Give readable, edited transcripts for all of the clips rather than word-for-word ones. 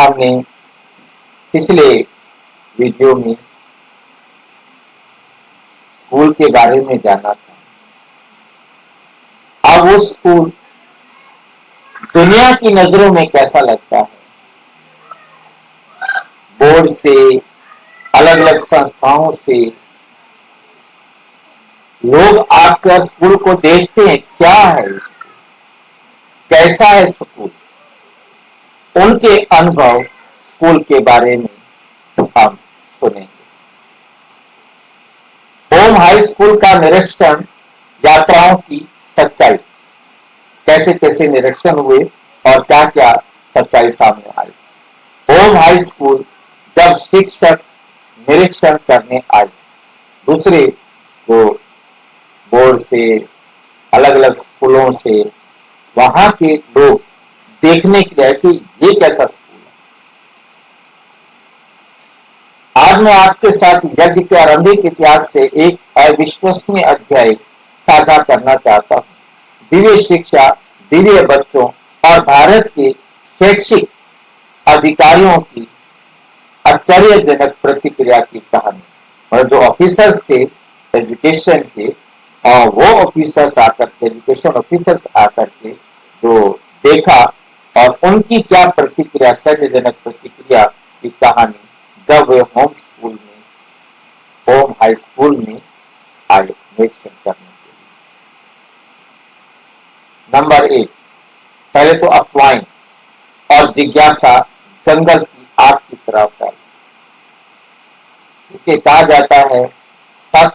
हमने पिछले वीडियो में स्कूल के बारे में जाना था। अब वो स्कूल दुनिया की नजरों में कैसा लगता है, बोर्ड से, अलग अलग संस्थाओं से लोग आकर स्कूल को देखते हैं, क्या है स्कूल, कैसा है स्कूल, उनके अनुभव स्कूल के बारे में हम सुनेंगे। होम हाई स्कूल का निरीक्षण, यात्राओं की सच्चाई, कैसे कैसे निरीक्षण हुए और क्या क्या सच्चाई सामने आई। होम हाई स्कूल जब शिक्षक निरीक्षण करने आए, दूसरे जो बोर्ड से, अलग अलग स्कूलों से, वहां के लोग देखने के लिए कि ये कैसा स्कूल है। आज मैं आपके साथ यज्ञ के आरंभिक इतिहास से एक अविश्वसनीय अध्याय साझा करना चाहता हूँ। दिव्य शिक्षा, दिव्य बच्चों और भारत के शैक्षिक अधिकारियों की आश्चर्यजनक प्रतिक्रिया की कहानी। और जो ऑफिसर्स थे एजुकेशन के, और वो ऑफिसर्स आकर के, एजुकेशन ऑफिसर्स आकर के जो देखा और उनकी क्या प्रतिक्रिया, आश्चर्यजनक प्रतिक्रिया की कहानी जब वे होम स्कूल में, होम हाई स्कूल में आए निरीक्षण करने के लिए। नंबर 1, पहले तो अफवाहें और जिज्ञासा जंगल की आग की तरह फैली। क्योंकि कहा जाता है सच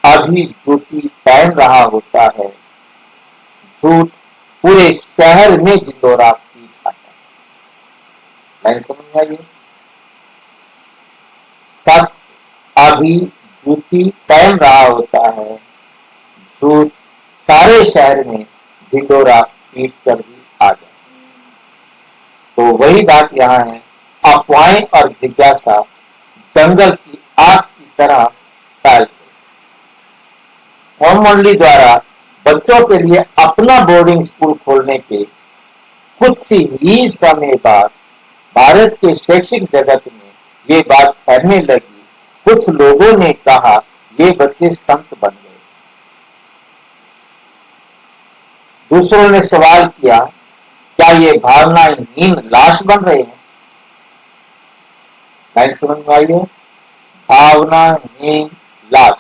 अभी झूठी पहन रहा होता है, झूठ पूरे शहर में ढिंढोरा पीट आता है। लाइन समझ में आई? सच अभी झूठी पहन रहा होता है, झूठ सारे शहर में ढिंढोरा पीट कर भी आ जाए। तो वही बात यहाँ है, अफवाहें और जिज्ञासा जंगल की आग की तरह फैल गई। होम मंडली द्वारा बच्चों के लिए अपना बोर्डिंग स्कूल खोलने के कुछ ही समय बाद भारत के शैक्षिक जगत में ये बात फैलने लगी। कुछ लोगों ने कहा ये बच्चे संत बन गए। दूसरों ने सवाल किया, क्या ये भावनाहीन लाश बन रहे हैं? लाइन समझ में आई है? भावनाहीन लाश,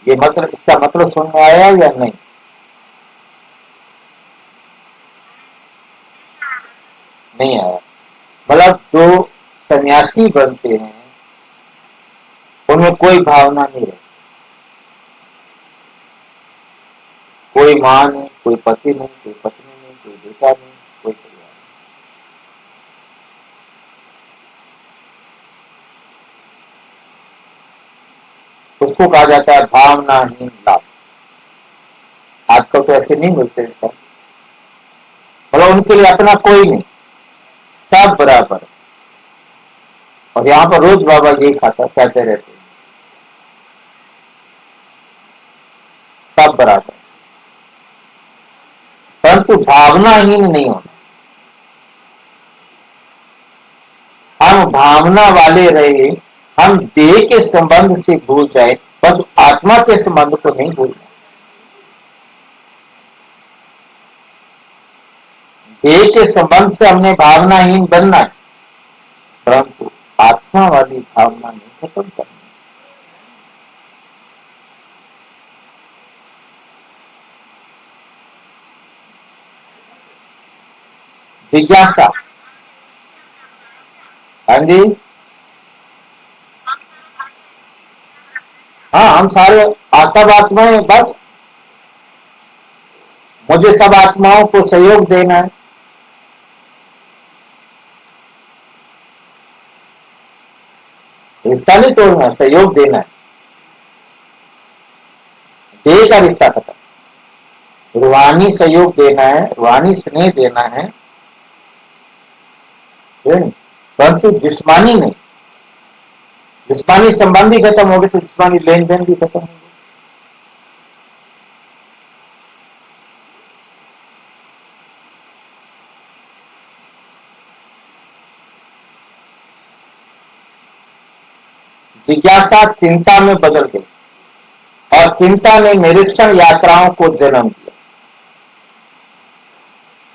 ये मतलब, इसका मतलब समझ में आया या नहीं? नहीं आया। मतलब जो सन्यासी बनते हैं उनमें कोई भावना नहीं रहती, कोई मां नहीं, कोई पति नहीं, कोई पत्नी नहीं, कोई बेटा नहीं, कोई परिवार नहीं। उसको कहा जाता है भावनाहीन लाश। आजकल तो ऐसे नहीं मिलते इसका, मतलब उनके लिए अपना कोई नहीं, सब बराबर। और यहाँ पर रोज बाबा यही कहते रहते हैं, सब बराबर। परंतु भावनाहीन नहीं होना। हम भावना वाले रहे, हम देह के संबंध से भूल जाए, परंतु आत्मा के संबंध को नहीं भूलना। देह के संबंध से हमने भावनाहीन बनना है, परंतु आत्मा वाली भावना नहीं खत्म करनी। जिज्ञासा, हाँ जी, हाँ, हम सारे सब आत्माएं, बस मुझे सब आत्माओं को सहयोग देना है। रिश्ता नहीं तोड़ना, सहयोग देना है। देह का रिश्ता खत्म, रूहानी सहयोग देना है, रूहानी स्नेह देना है, परंतु जिस्मानी नहीं। जिस्मानी संबंधी खत्म हो गए तो जिस्मानी लेन देन भी खत्म हो गए। जिज्ञासा चिंता में बदल गई और चिंता ने निरीक्षण यात्राओं को जन्म दिया।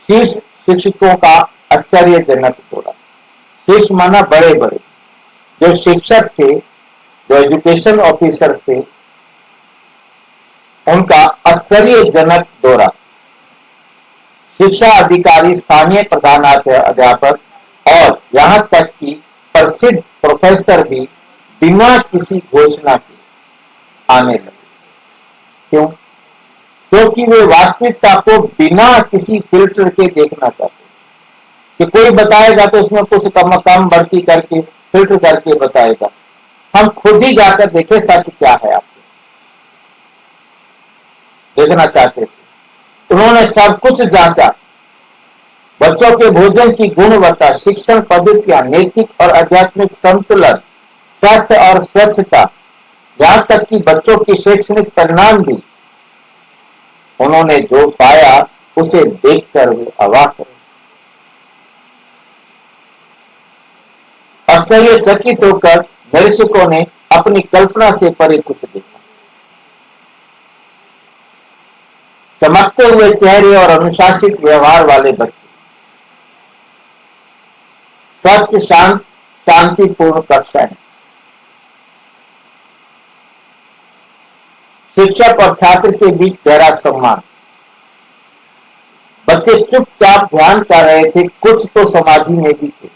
शीर्ष शिक्षकों का आश्चर्यजनक दौरा। शीर्ष माना बड़े बड़े, जो शिक्षक थे, जो एजुकेशन ऑफिसर थे, उनका आश्चर्यजनक दौरा। शिक्षा अधिकारी, स्थानीय प्रधानाध्यापक और यहां तक कि प्रसिद्ध प्रोफेसर भी बिना किसी घोषणा के आने लगे। क्यों? क्योंकि वे वास्तविकता को बिना किसी फिल्टर के देखना चाहते, कि कोई बताएगा तो उसमें कुछ कम बढ़ती करके फिल्टर करके बताएगा। हम खुद ही जाकर देखें सच क्या है, आपको देखना चाहते थे। उन्होंने सब कुछ जांचा, बच्चों के भोजन की गुणवत्ता, शिक्षण पद्धतियां, नैतिक और आध्यात्मिक संतुलन, स्वास्थ्य और स्वच्छता, यहां तक कि बच्चों की शैक्षणिक परिणाम भी। उन्होंने जो पाया उसे देखकर वे अवाक रहे, आश्चर्यचकित होकर निरीक्षकों ने अपनी कल्पना से परे कुछ देखा। चमकते हुए चेहरे और अनुशासित व्यवहार वाले बच्चे, स्वच्छ शांत शांतिपूर्ण कक्षाएं, शिक्षक और छात्र के बीच गहरा सम्मान। बच्चे चुपचाप ध्यान कर रहे थे, कुछ तो समाधि में भी थे।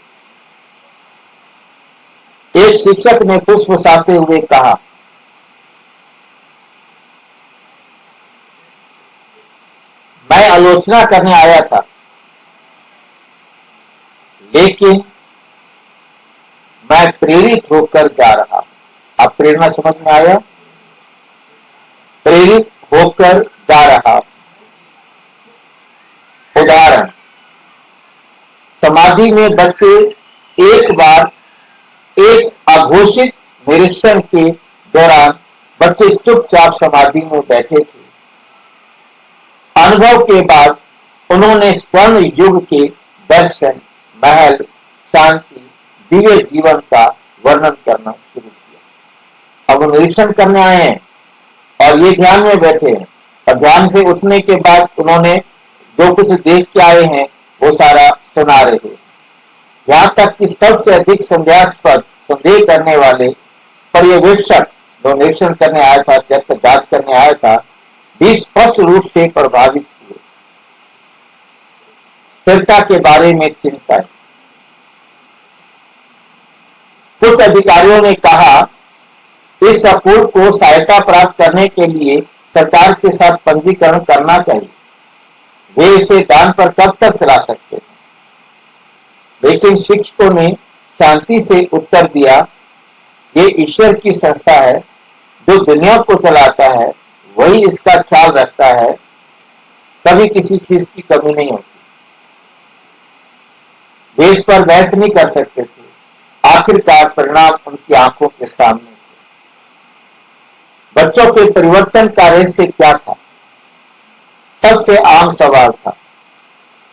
एक शिक्षक ने फुसफुसाते हुए कहा, मैं आलोचना करने आया था, लेकिन मैं प्रेरित होकर जा रहा। आप प्रेरणा समझ में आया? प्रेरित होकर जा रहा। उदाहरण, समाधि में बच्चे एक बार एक अघोषित निरीक्षण के दौरान बच्चे चुपचाप समाधि में बैठे थे। अनुभव के बाद उन्होंने स्वर्ण युग के दर्शन, महल, शांति, दिव्य जीवन का वर्णन करना शुरू किया। अब वो निरीक्षण करने आए हैं और ये ध्यान में बैठे हैं, और ध्यान से उठने के बाद उन्होंने जो कुछ देख के आए हैं वो सारा सुना रहे। यहां तक कि सबसे अधिक संदेहास्पद संदेह करने वाले पर्यवेक्षक जो निरीक्षण करने आया था, जब तक जांच करने आया था, भी स्पष्ट रूप से प्रभावित हुए। स्थिरता के बारे में चिंता है। कुछ अधिकारियों ने कहा, इस स्कूल को सहायता प्राप्त करने के लिए सरकार के साथ पंजीकरण करना चाहिए। वे इसे दान पर कब तक चला सकते हैं? लेकिन शिक्षकों ने शांति से उत्तर दिया, ये ईश्वर की संस्था है, जो दुनिया को चलाता है, वही इसका ख्याल रखता है, कभी किसी चीज की कमी नहीं होती। वे इस पर बहस नहीं कर सकते थे। आखिरकार परिणाम उनकी आंखों के सामने थे। बच्चों के परिवर्तन का रहस्य क्या था? सबसे आम सवाल था,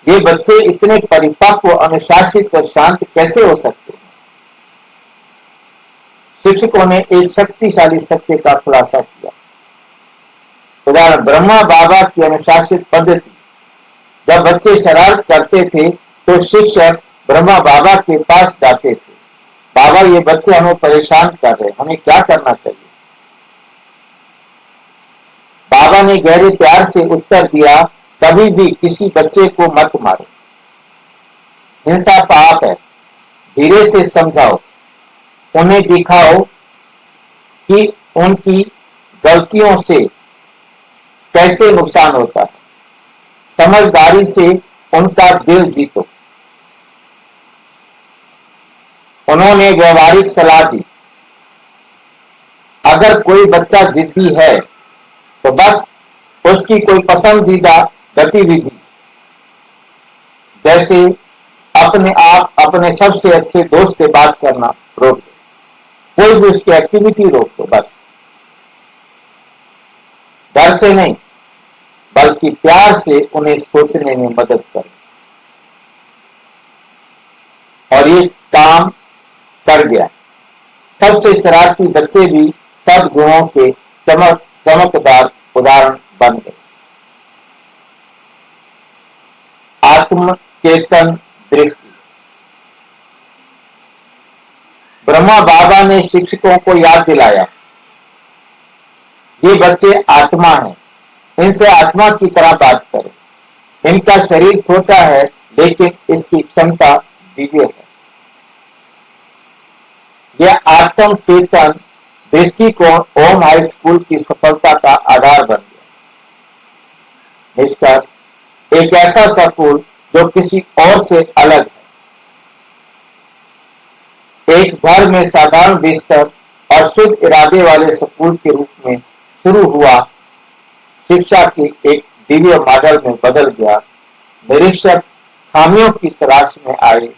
ये बच्चे इतने परिपक्व, अनुशासित और शांत कैसे हो सकते हैं? शिक्षकों ने एक शक्तिशाली सत्य का खुलासा किया। उदाहरण, ब्रह्मा बाबा की अनुशासित पद्धति। जब बच्चे शरारत करते थे तो शिक्षक ब्रह्मा बाबा के पास जाते थे, बाबा ये बच्चे हमें परेशान कर रहे, हमें क्या करना चाहिए? बाबा ने गहरे प्यार से उत्तर दिया, कभी भी किसी बच्चे को मत मारो, हिंसा पाप है, धीरे से समझाओ, उन्हें दिखाओ कि उनकी गलतियों से कैसे नुकसान होता है, समझदारी से उनका दिल जीतो। उन्होंने व्यवहारिक सलाह दी, अगर कोई बच्चा जिद्दी है तो बस उसकी कोई पसंदीदा गतिविधि, जैसे अपने आप अपने सबसे अच्छे दोस्त से बात करना रोक दो, कोई भी उसकी एक्टिविटी रोक दो, बस डर से नहीं बल्कि प्यार से उन्हें सोचने में मदद करो। और ये काम कर गया। सबसे शरारती बच्चे भी सद्गुणों के चमकदार उदाहरण बन गए। आत्म चेतन दृष्टि। ब्रह्मा बाबा ने शिक्षकों को याद दिलाया, ये बच्चे आत्मा हैं, इनसे आत्मा की तरह बात करें। इनका शरीर छोटा है लेकिन इसकी क्षमता दिव्य है। यह आत्म चेतन दृष्टिकोण ओम हाई स्कूल की सफलता का आधार बन गया। निष्कर्ष, एक ऐसा स्कूल जो किसी और से अलग है, एक घर में साधारण बिस्तर और शुद्ध इरादे वाले स्कूल के रूप में शुरू हुआ, शिक्षा के एक दिव्य मॉडल में बदल गया। निरीक्षक खामियों की तलाश में आए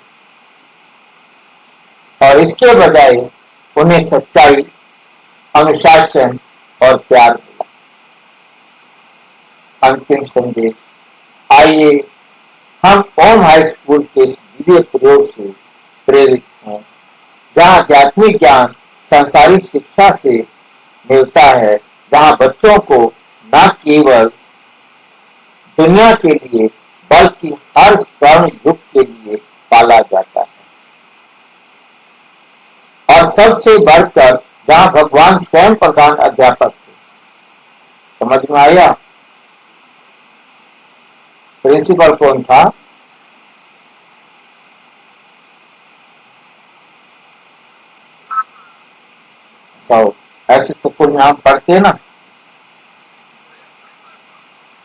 और इसके बजाय उन्हें सच्चाई, अनुशासन और प्यार मिला। अंतिम संदेश, आइए हम ओम हाई स्कूल के इस दिव्य प्रयोग से प्रेरित हों, जहाँ आध्यात्मिक ज्ञान सांसारिक शिक्षा से मिलता है, जहाँ बच्चों को न केवल दुनिया के लिए बल्कि हर स्वर्ण युग के लिए पाला जाता है, और सबसे बढ़कर जहां भगवान स्वयं प्रधान अध्यापक थे। समझ में आया? प्रिंसिपल कौन था? तो ऐसे स्कूल में हम पढ़ते ना,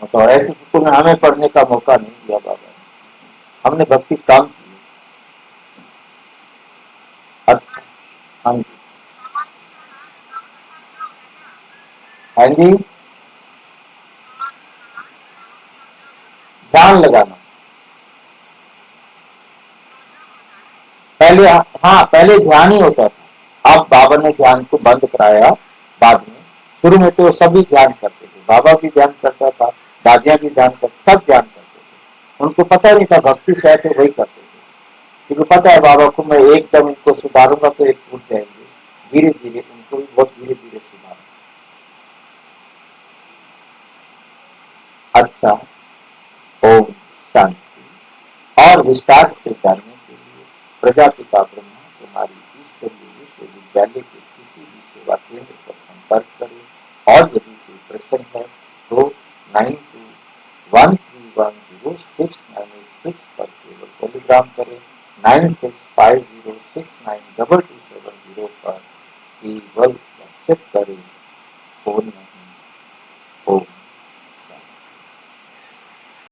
तो ऐसे स्कूल में हमें पढ़ने का मौका नहीं दिया बाबा ने। हमने भक्ति काम की। अच्छा, हाँ जी, हाँ जी, ध्यान लगाना। पहले, हाँ, पहले ध्यान ही होता था। अब बाबा ने ध्यान को बंद कराया बाद में। शुरू में तो सभी ध्यान करते थे, बाबा भी ध्यान करता था, दादियां भी ध्यान करते, सब ध्यान करते थे। उनको पता नहीं था भक्ति शायद वही करते थे, क्योंकि पता है बाबा को मैं एकदम इनको सुधारूंगा तो एक टूट जाएंगे। धीरे धीरे उनको भी बहुत धीरे धीरे सुधारा। अच्छा, ओम शांति। और विस्तार से जानने के लिए प्रजापिता ब्रह्मा कुमारी ईश्वरीय विश्वविद्यालय के किसी भी सेवा केंद्र पर संपर्क करें, और यदि कोई प्रश्न है तो 9213106986 पर केवल टेलीग्राम करें। 9650692270 पर केवल व्हाट्सएप करें, फोन नहीं।